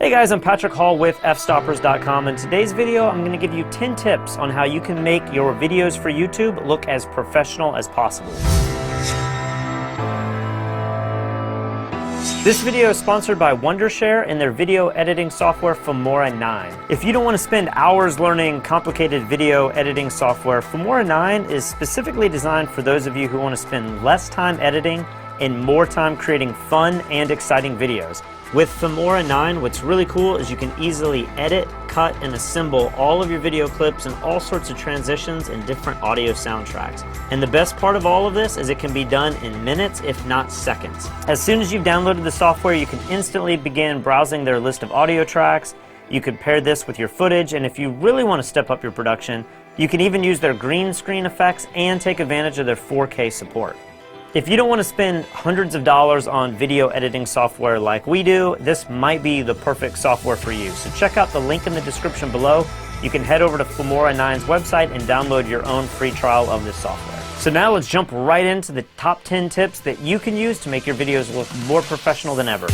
Hey guys, I'm Patrick Hall with Fstoppers.com, and today's video I'm going to give you 10 tips on how you can make your videos for YouTube look as professional as possible. This video is sponsored by Wondershare and their video editing software Filmora 9. If you don't want to spend hours learning complicated video editing software, Filmora 9 is specifically designed for those of you who want to spend less time editing and more time creating fun and exciting videos. With Filmora 9, what's really cool is you can easily edit, cut, and assemble all of your video clips and all sorts of transitions and different audio soundtracks. And the best part of all of this is it can be done in minutes, if not seconds. As soon as you've downloaded the software, you can instantly begin browsing their list of audio tracks. You could pair this with your footage, and if you really want to step up your production, you can even use their green screen effects and take advantage of their 4K support. If you don't want to spend hundreds of dollars on video editing software like we do, this might be the perfect software for you. So check out the link in the description below. You can head over to Filmora 9's website and download your own free trial of this software. So now let's jump right into the top 10 tips that you can use to make your videos look more professional than ever.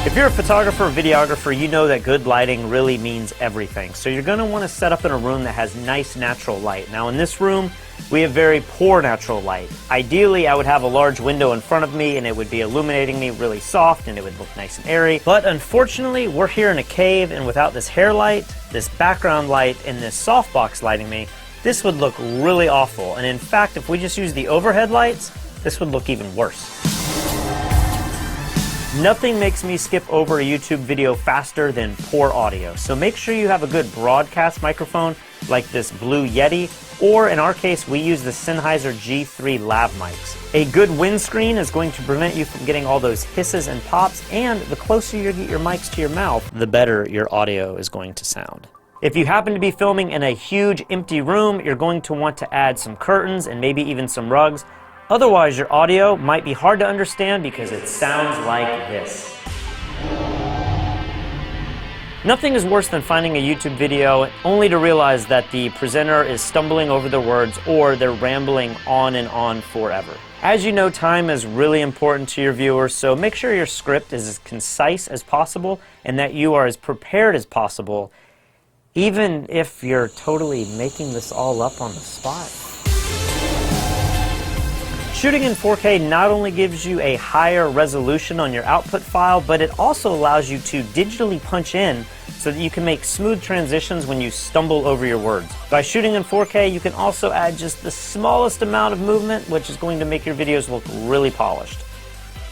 If you're a photographer or videographer, you know that good lighting really means everything. So you're going to want to set up in a room that has nice natural light. Now in this room, we have very poor natural light. Ideally, I would have a large window in front of me and it would be illuminating me really soft and it would look nice and airy. But unfortunately, we're here in a cave, and without this hair light, this background light, and this softbox lighting me, this would look really awful. And in fact, if we just use the overhead lights, this would look even worse. Nothing makes me skip over a YouTube video faster than poor audio. So make sure you have a good broadcast microphone like this Blue Yeti, or in our case, we use the Sennheiser G3 lav mics. A good windscreen is going to prevent you from getting all those hisses and pops, and the closer you get your mics to your mouth, the better your audio is going to sound. If you happen to be filming in a huge empty room, you're going to want to add some curtains and maybe even some rugs. Otherwise, your audio might be hard to understand because it sounds like this. Nothing is worse than finding a YouTube video only to realize that the presenter is stumbling over their words or they're rambling on and on forever. As you know, time is really important to your viewers, so make sure your script is as concise as possible and that you are as prepared as possible, even if you're totally making this all up on the spot. Shooting in 4K not only gives you a higher resolution on your output file, but it also allows you to digitally punch in so that you can make smooth transitions when you stumble over your words. By shooting in 4K, you can also add just the smallest amount of movement, which is going to make your videos look really polished.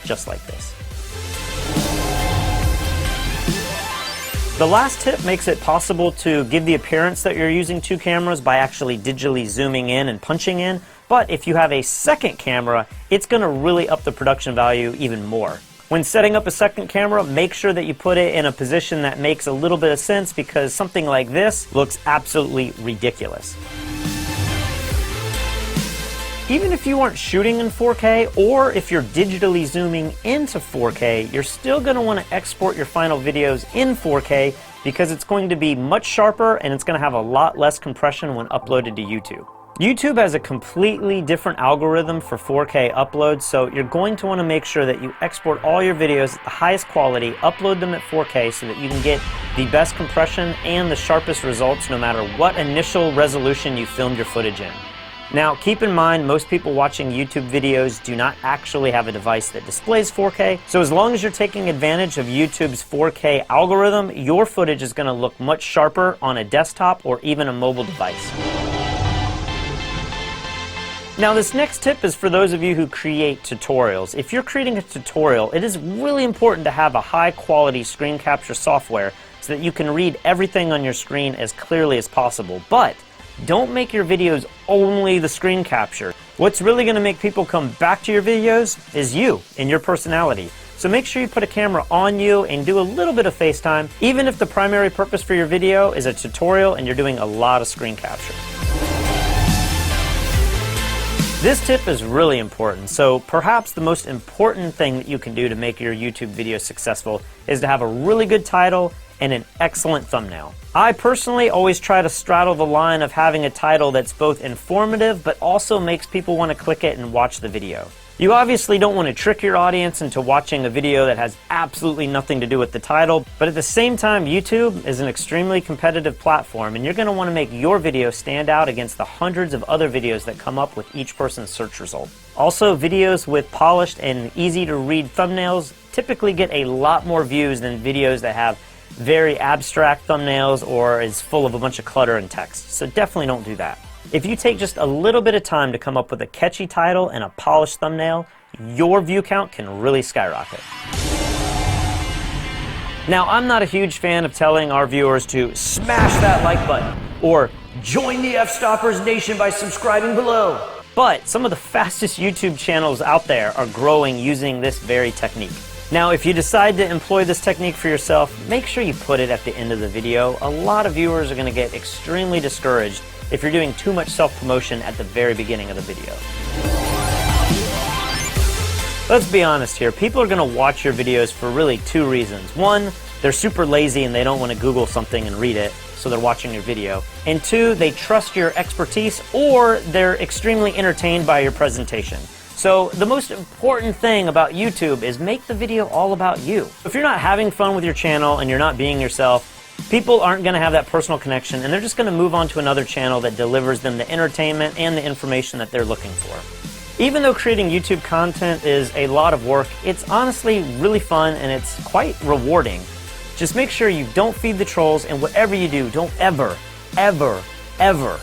Just like this. The last tip makes it possible to give the appearance that you're using two cameras by actually digitally zooming in and punching in. But if you have a second camera, it's going to really up the production value even more. When setting up a second camera, make sure that you put it in a position that makes a little bit of sense, because something like this looks absolutely ridiculous. Even if you aren't shooting in 4K, or if you're digitally zooming into 4K, you're still going to want to export your final videos in 4K because it's going to be much sharper and it's going to have a lot less compression when uploaded to YouTube. YouTube has a completely different algorithm for 4K uploads, so you're going to want to make sure that you export all your videos at the highest quality, upload them at 4K so that you can get the best compression and the sharpest results no matter what initial resolution you filmed your footage in. Now, keep in mind, most people watching YouTube videos do not actually have a device that displays 4K, so as long as you're taking advantage of YouTube's 4K algorithm, your footage is going to look much sharper on a desktop or even a mobile device. Now, this next tip is for those of you who create tutorials. If you're creating a tutorial, it is really important to have a high-quality screen capture software so that you can read everything on your screen as clearly as possible. But don't make your videos only the screen capture. What's really going to make people come back to your videos is you and your personality. So make sure you put a camera on you and do a little bit of FaceTime, even if the primary purpose for your video is a tutorial and you're doing a lot of screen capture. This tip is really important, so perhaps the most important thing that you can do to make your YouTube video successful is to have a really good title and an excellent thumbnail. I personally always try to straddle the line of having a title that's both informative but also makes people want to click it and watch the video. You obviously don't want to trick your audience into watching a video that has absolutely nothing to do with the title, but at the same time, YouTube is an extremely competitive platform, and you're going to want to make your video stand out against the hundreds of other videos that come up with each person's search result. Also, videos with polished and easy to read thumbnails typically get a lot more views than videos that have very abstract thumbnails or is full of a bunch of clutter and text. So definitely don't do that. If you take just a little bit of time to come up with a catchy title and a polished thumbnail, your view count can really skyrocket. Now, I'm not a huge fan of telling our viewers to smash that like button or join the Fstoppers Nation by subscribing below. But some of the fastest YouTube channels out there are growing using this very technique. Now, if you decide to employ this technique for yourself, make sure you put it at the end of the video. A lot of viewers are going to get extremely discouraged if you're doing too much self-promotion at the very beginning of the video. Let's be honest here, people are going to watch your videos for really two reasons. One, they're super lazy and they don't want to Google something and read it, so they're watching your video. And two, they trust your expertise or they're extremely entertained by your presentation. So the most important thing about YouTube is make the video all about you. If you're not having fun with your channel and you're not being yourself, people aren't going to have that personal connection and they're just going to move on to another channel that delivers them the entertainment and the information that they're looking for. Even though creating YouTube content is a lot of work, it's honestly really fun and it's quite rewarding. Just make sure you don't feed the trolls, and whatever you do, don't ever, ever, ever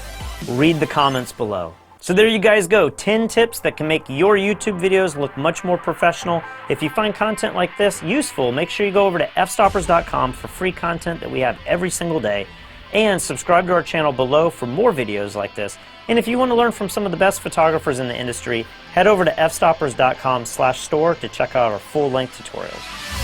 read the comments below. So there you guys go, 10 tips that can make your YouTube videos look much more professional. If you find content like this useful, make sure you go over to fstoppers.com for free content that we have every single day, and subscribe to our channel below for more videos like this. And if you want to learn from some of the best photographers in the industry, head over to fstoppers.com/store to check out our full-length tutorials.